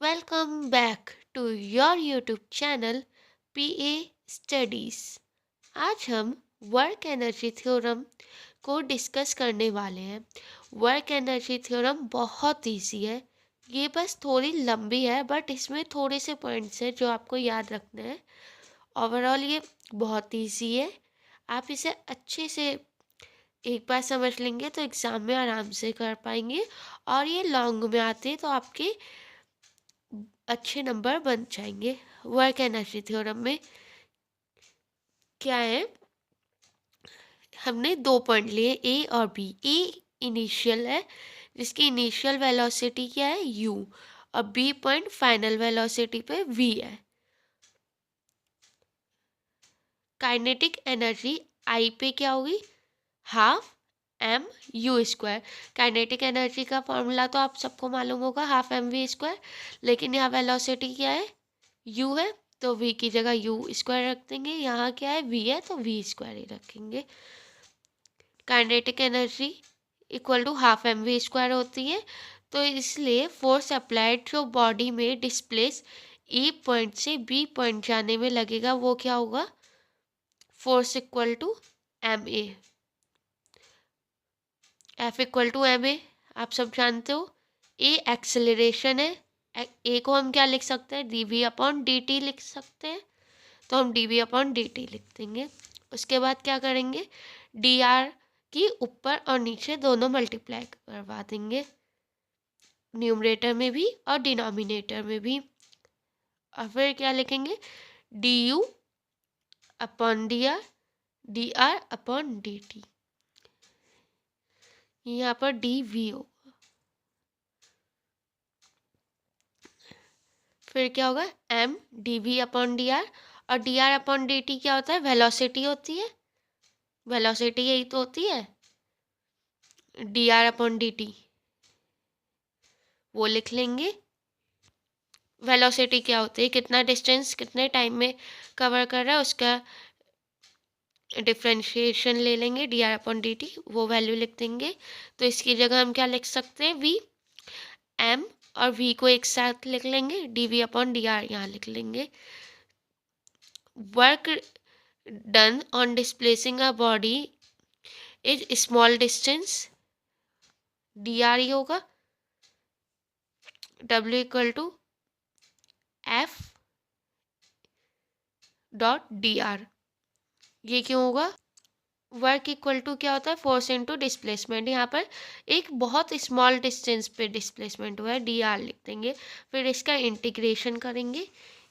Welcome back to your YouTube channel PA Studies। आज हम work energy theorem को discuss करने वाले हैं। वर्क एनर्जी थ्योरम बहुत इजी है, ये बस थोड़ी लंबी है बट इसमें थोड़े से पॉइंट्स हैं जो आपको याद रखने हैं। ओवरऑल ये बहुत इजी है, आप इसे अच्छे से एक बार समझ लेंगे तो एग्ज़ाम में आराम से कर पाएंगे। और ये लॉन्ग में आते हैं तो आपके अच्छे नंबर बन जाएंगे। वर्क एनर्जी थ्योरम में क्या है, हमने दो पॉइंट लिए ए और बी। ए इनिशियल है जिसकी इनिशियल वेलोसिटी क्या है u, और बी पॉइंट फाइनल वेलोसिटी पे v है। काइनेटिक एनर्जी आई पे क्या होगी, half M U square. Kinetic energy का फॉर्मूला तो आप सबको मालूम होगा, हाफ एम वी स्क्वायर, लेकिन यहाँ वेलोसिटी क्या है u है तो v की जगह यू स्क्वायर रख देंगे। यहाँ क्या है v है तो v स्क्वायर ही रखेंगे। Kinetic energy equal to half M V square होती है, तो इसलिए फोर्स अप्लाइड जो बॉडी में डिस्प्लेस ए पॉइंट से बी पॉइंट जाने में लगेगा वो क्या होगा, force equal to M A. F equal to M A आप सब जानते हो। ए एक्सेलरेशन है, ए को हम क्या लिख सकते हैं, D V upon D T लिख सकते हैं, तो हम D V upon D T लिख देंगे। उसके बाद क्या करेंगे, डी आर की ऊपर और नीचे दोनों मल्टीप्लाई करवा देंगे, न्यूमरेटर में भी और डिनोमिनेटर में भी। और फिर क्या लिखेंगे, D U upon D R upon D T. यहाँ पर डी वी होगा। फिर क्या होगा, M D V upon D R, और D R upon D T क्या होता है, वेलोसिटी होती है। वेलोसिटी यही तो होती है, D R upon D T, वो लिख लेंगे। वेलोसिटी क्या होती है, कितना डिस्टेंस कितने टाइम में कवर कर रहा है उसका डिफ्रेंशिएशन ले लेंगे, D R upon D T, वो वैल्यू लिख देंगे। तो इसकी जगह हम क्या लिख सकते हैं, वी एम और वी को एक साथ लिख लेंगे, D V upon D R यहाँ लिख लेंगे। Work done on displacing a body is small distance, D R ही होगा, W equal to F dot D R. ये क्यों होगा, वर्क इक्वल टू क्या होता है, फोर्स इनटू डिस्प्लेसमेंट। यहाँ पर एक बहुत स्मॉल डिस्टेंस पे डिस्प्लेसमेंट हुआ है, डी आर लिख देंगे। फिर इसका इंटीग्रेशन करेंगे,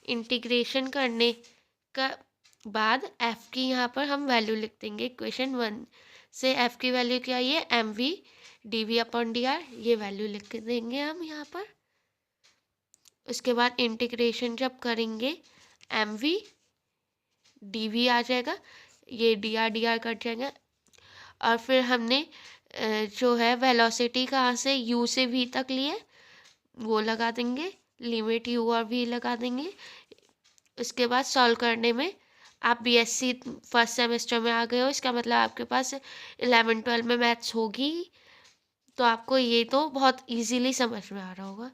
इंटीग्रेशन करने का बाद एफ की यहाँ पर हम वैल्यू लिख देंगे। इक्वेशन 1 से एफ की वैल्यू क्या है, M V D V upon D R, ये वैल्यू लिख देंगे हम यहाँ पर। उसके बाद इंटीग्रेशन जब करेंगे एम वी डी वी आ जाएगा, ये डी आर कट जाएगा। और फिर हमने जो है वेलोसिटी कहाँ से u से v तक लिए वो लगा देंगे, लिमिट u और v लगा देंगे। उसके बाद सॉल्व करने में आप बीएससी फर्स्ट सेमेस्टर में आ गए हो, इसका मतलब आपके पास 11-12 में मैथ्स होगी, तो आपको ये तो बहुत इजीली समझ में आ रहा होगा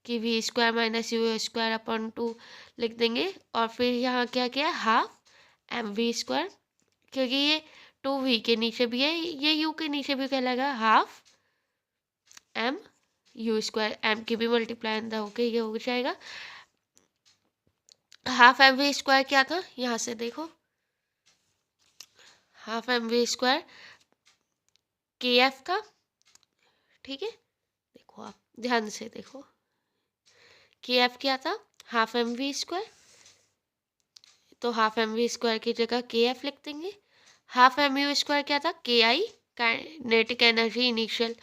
कि V square minus U square upon 2 लिख देंगे। और फिर यहाँ क्या किया, हाफ एम वी स्क्वायर, क्योंकि ये 2v के नीचे भी है, ये u के नीचे भी क्या लगा, half M U square, M की भी मल्टीप्लाई अंदर होके ये हो जाएगा। हाफ एम वी स्क्वायर क्या था, यहाँ से देखो, हाफ एम वी स्क्वायर के एफ का, ठीक है, देखो आप ध्यान से देखो, के एफ क्या था, हाफ एम वी स्क्वायर, तो हाफ एम वी स्क्वायर की जगह के एफ लिख देंगे। हाफ एम यू स्क्वायर क्या था, के आई, काइनेटिक एनर्जी इनिशियल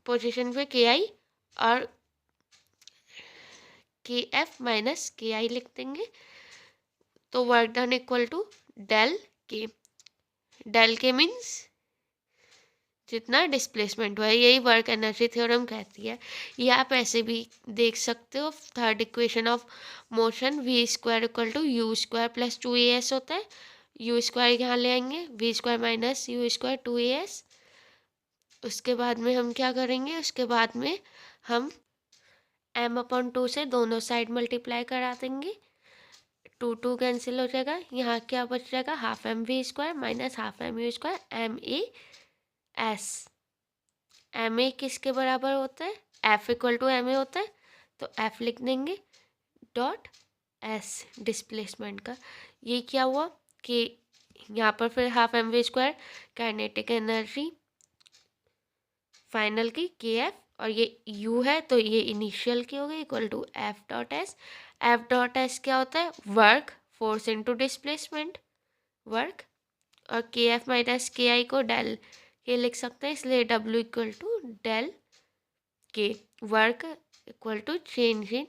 पोजीशन पे के आई, और के एफ माइनस के आई लिख देंगे। तो work done equal to del K, del K means जितना डिस्प्लेसमेंट हुआ है, यही वर्क एनर्जी थ्योरम कहती है। ये आप ऐसे भी देख सकते हो, third equation of motion V square equal to U square plus 2as होता है, यू स्क्वायर यहाँ ले आएंगे, V square minus U square 2as। उसके बाद में हम क्या करेंगे, उसके बाद में हम m/2 से दोनों साइड मल्टीप्लाई करा देंगे, 2 कैंसिल हो जाएगा, यहाँ क्या बच जाएगा, half M V square minus half M U square M A S. M A किसके बराबर होता है, F equal to M A होता है, तो एफ लिख देंगे डॉट एस डिस्प्लेसमेंट का। ये क्या हुआ कि यहाँ पर फिर half M V square kinetic energy final की के एफ, और ये यू है तो ये इनिशियल की हो गई equal to F dot S. F dot S क्या होता है, work, force into displacement, work, और के एफ माइनस के आई को डेल के लिख सकते हैं, इसलिए W equal to del K, work equal to change in.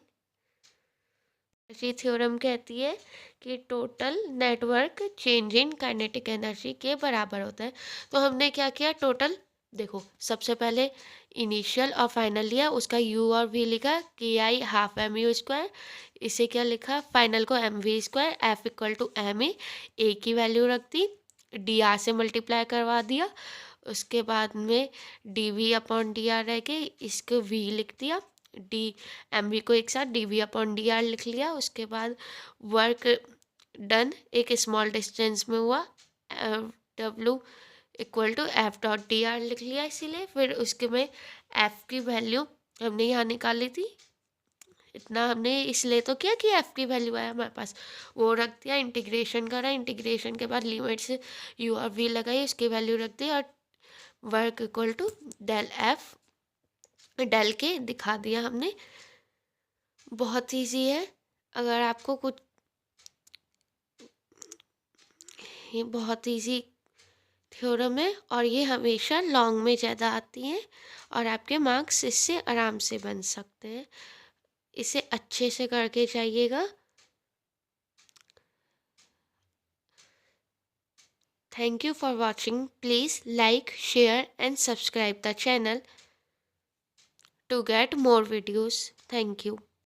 ये थ्योरम कहती है कि total net work change in kinetic energy के बराबर होता है। तो हमने क्या किया, टोटल देखो, सबसे पहले इनिशियल और फाइनल लिया, उसका यू और वी लिखा, K I half M U square, इसे क्या लिखा, फाइनल को M V square, F equal to M A की वैल्यू रख दी, डी आर से मल्टीप्लाई करवा दिया, उसके बाद में D V upon D R रह के इसको वी लिख दिया, डी एम वी को एक साथ D V upon D R लिख लिया। उसके बाद वर्क डन एक स्मॉल डिस्टेंस में हुआ, W equal to F dot D R लिख लिया, इसीलिए फिर उसके में एफ की वैल्यू हमने यहाँ निकाली थी, इतना हमने इसलिए तो किया कि एफ की वैल्यू आया हमारे पास, वो रख दिया, इंटीग्रेशन करा, इंटीग्रेशन के बाद लिमिट्स यू और वी लगाई, उसकी वैल्यू रख दी, और work equal to del F del K दिखा दिया हमने। बहुत ईजी है, अगर आपको कुछ, ये बहुत ईजी थ्योरम है और ये हमेशा लॉन्ग में ज़्यादा आती हैं और आपके मार्क्स इससे आराम से बन सकते हैं, इसे अच्छे से करके जाइएगा। Thank you for watching. Please like, share and subscribe the channel to get more videos. Thank you.